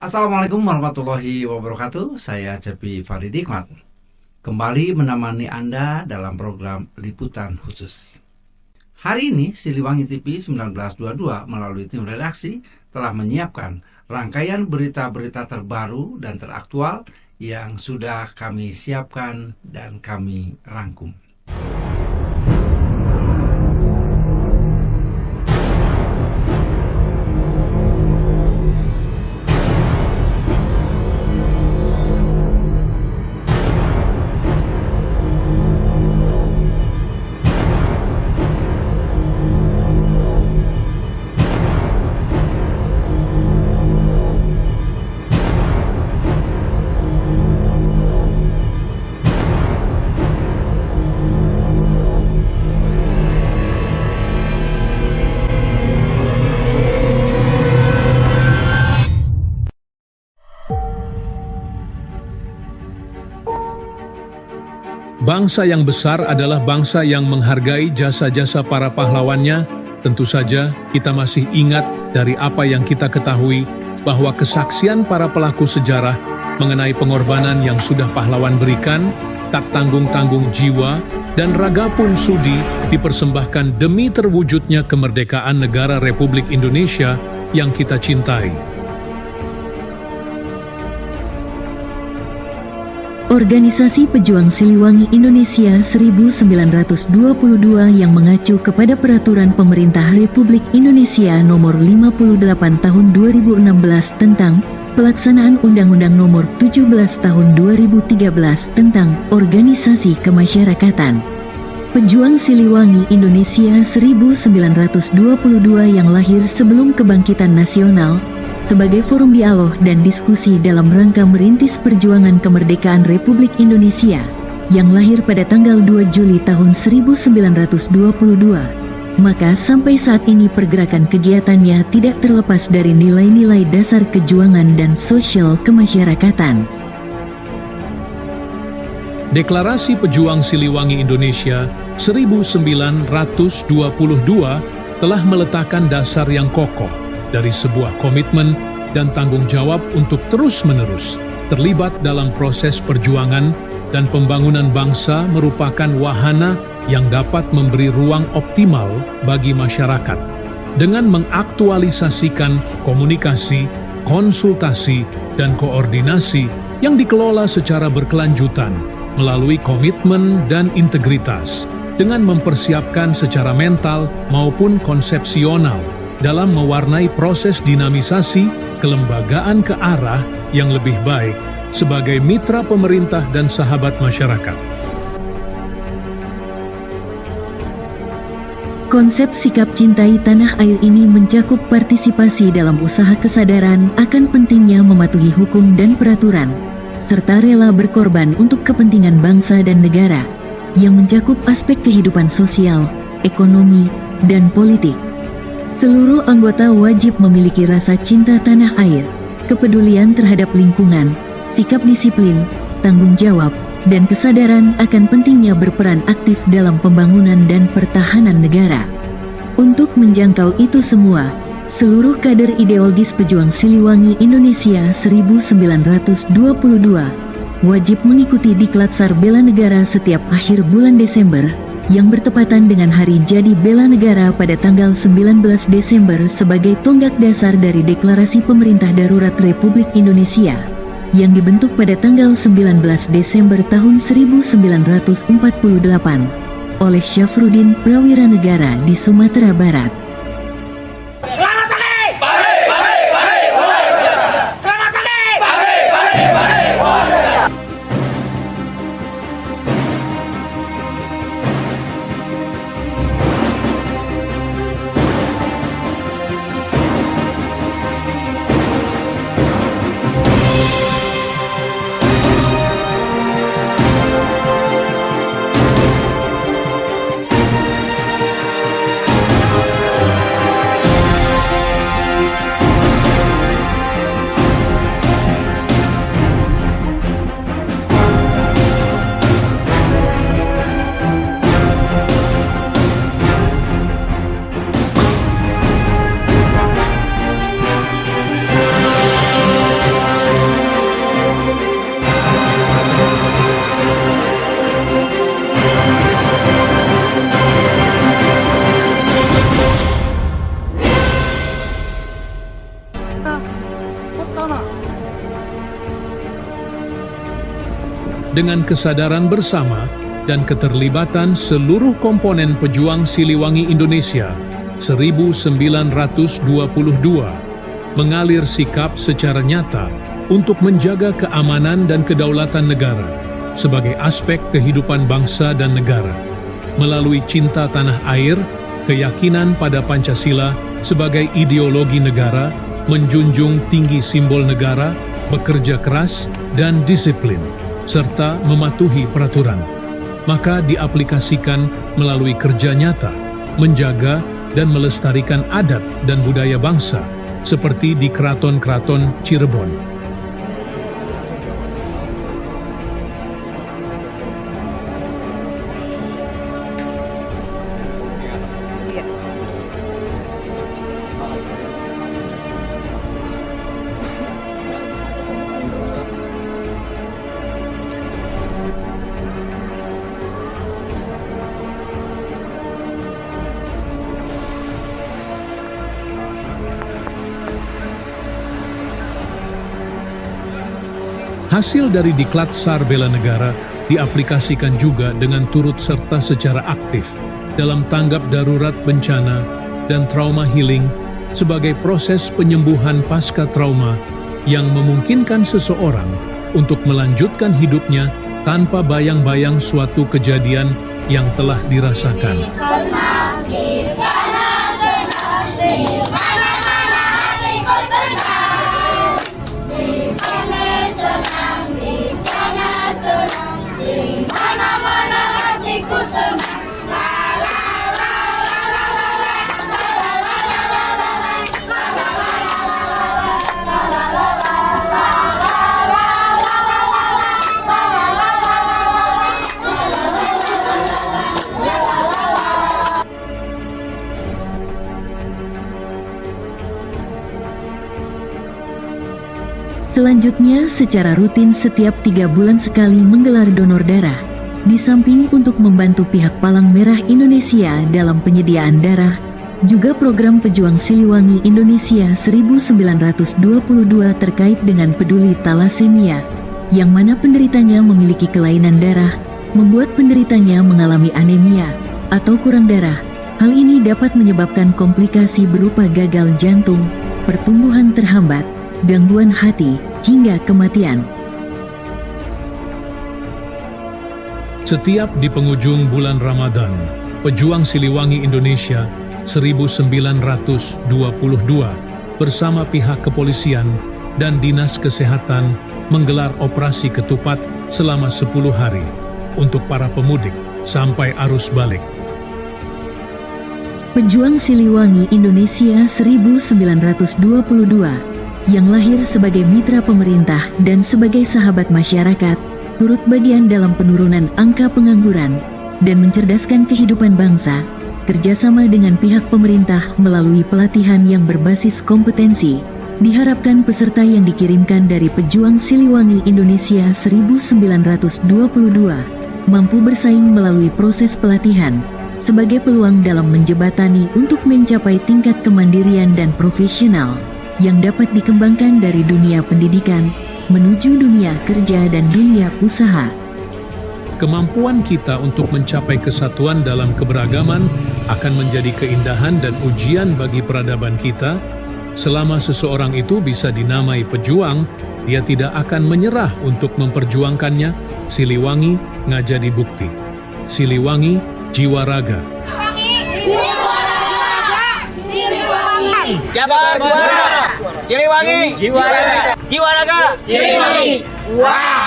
Assalamualaikum warahmatullahi wabarakatuh. Saya Cepi Farid Hikmat kembali menemani Anda dalam program Liputan Khusus. Hari ini Siliwangi TV 1922 melalui tim redaksi telah menyiapkan rangkaian berita-berita terbaru dan teraktual yang sudah kami siapkan dan kami rangkum. Bangsa yang besar adalah bangsa yang menghargai jasa-jasa para pahlawannya. Tentu saja kita masih ingat dari apa yang kita ketahui bahwa kesaksian para pelaku sejarah mengenai pengorbanan yang sudah pahlawan berikan, tak tanggung-tanggung jiwa dan raga pun sudi dipersembahkan demi terwujudnya kemerdekaan negara Republik Indonesia yang kita cintai. Organisasi Pejuang Siliwangi Indonesia 1922 yang mengacu kepada Peraturan Pemerintah Republik Indonesia Nomor 58 Tahun 2016 tentang Pelaksanaan Undang-Undang Nomor 17 Tahun 2013 tentang Organisasi Kemasyarakatan. Pejuang Siliwangi Indonesia 1922 yang lahir sebelum kebangkitan nasional sebagai forum dialog dan diskusi dalam rangka merintis perjuangan kemerdekaan Republik Indonesia yang lahir pada tanggal 2 Juli tahun 1922. Maka sampai saat ini pergerakan kegiatannya tidak terlepas dari nilai-nilai dasar kejuangan dan sosial kemasyarakatan. Deklarasi Pejuang Siliwangi Indonesia 1922 telah meletakkan dasar yang kokoh dari sebuah komitmen dan tanggung jawab untuk terus-menerus terlibat dalam proses perjuangan dan pembangunan bangsa merupakan wahana yang dapat memberi ruang optimal bagi masyarakat dengan mengaktualisasikan komunikasi, konsultasi, dan koordinasi yang dikelola secara berkelanjutan melalui komitmen dan integritas dengan mempersiapkan secara mental maupun konsepsional dalam mewarnai proses dinamisasi kelembagaan ke arah yang lebih baik sebagai mitra pemerintah dan sahabat masyarakat. Konsep sikap cintai tanah air ini mencakup partisipasi dalam usaha kesadaran akan pentingnya mematuhi hukum dan peraturan, serta rela berkorban untuk kepentingan bangsa dan negara, yang mencakup aspek kehidupan sosial, ekonomi, dan politik. Seluruh anggota wajib memiliki rasa cinta tanah air, kepedulian terhadap lingkungan, sikap disiplin, tanggung jawab, dan kesadaran akan pentingnya berperan aktif dalam pembangunan dan pertahanan negara. Untuk menjangkau itu semua, seluruh kader ideologis Pejuang Siliwangi Indonesia 1922 wajib mengikuti Diklat Sar Bela Negara setiap akhir bulan Desember yang bertepatan dengan Hari Jadi Bela Negara pada tanggal 19 Desember sebagai tonggak dasar dari Deklarasi Pemerintah Darurat Republik Indonesia yang dibentuk pada tanggal 19 Desember tahun 1948 oleh Syafruddin Prawira Negara di Sumatera Barat. Selamat pagi! Pagi, pagi, pagi, wahai rakyat! Selamat pagi! Pagi, pagi, pagi, wahai rakyat! Dengan kesadaran bersama dan keterlibatan seluruh komponen pejuang Siliwangi Indonesia 1922, mengalir sikap secara nyata untuk menjaga keamanan dan kedaulatan negara sebagai aspek kehidupan bangsa dan negara, melalui cinta tanah air, keyakinan pada Pancasila sebagai ideologi negara, menjunjung tinggi simbol negara, bekerja keras dan disiplin, serta mematuhi peraturan. Maka diaplikasikan melalui kerja nyata, menjaga dan melestarikan adat dan budaya bangsa, seperti di keraton-keraton Cirebon. Hasil dari Diklat SAR Bela Negara diaplikasikan juga dengan turut serta secara aktif dalam tanggap darurat bencana dan trauma healing sebagai proses penyembuhan pasca trauma yang memungkinkan seseorang untuk melanjutkan hidupnya tanpa bayang-bayang suatu kejadian yang telah dirasakan. Senang di sana, senang di mana-mana hatiku senang. Di sini senang, di sana senang, di mana-mana hatiku senang. La la la la la la la, la la la la la la, la la la la la la, la la Selanjutnya, secara rutin setiap 3 bulan sekali menggelar donor darah. Di samping untuk membantu pihak Palang Merah Indonesia dalam penyediaan darah, juga program Pejuang Siliwangi Indonesia 1922 terkait dengan peduli talasemia, yang mana penderitanya memiliki kelainan darah, membuat penderitanya mengalami anemia atau kurang darah. Hal ini dapat menyebabkan komplikasi berupa gagal jantung, pertumbuhan terhambat, gangguan hati, hingga kematian. Setiap di penghujung bulan Ramadan, Pejuang Siliwangi Indonesia 1922 bersama pihak kepolisian dan Dinas Kesehatan menggelar operasi ketupat selama 10 hari untuk para pemudik sampai arus balik. Pejuang Siliwangi Indonesia 1922 yang lahir sebagai mitra pemerintah dan sebagai sahabat masyarakat, turut bagian dalam penurunan angka pengangguran dan mencerdaskan kehidupan bangsa, kerjasama dengan pihak pemerintah melalui pelatihan yang berbasis kompetensi. Diharapkan peserta yang dikirimkan dari Pejuang Siliwangi Indonesia 1922 mampu bersaing melalui proses pelatihan sebagai peluang dalam menjembatani untuk mencapai tingkat kemandirian dan profesional yang dapat dikembangkan dari dunia pendidikan menuju dunia kerja dan dunia usaha. Kemampuan kita untuk mencapai kesatuan dalam keberagaman akan menjadi keindahan dan ujian bagi peradaban kita. Selama seseorang itu bisa dinamai pejuang, dia tidak akan menyerah untuk memperjuangkannya. Siliwangi ngajadi bukti. Siliwangi jiwa raga. Jabar juara, Siliwangi jiwa raga, Siliwangi. Wow.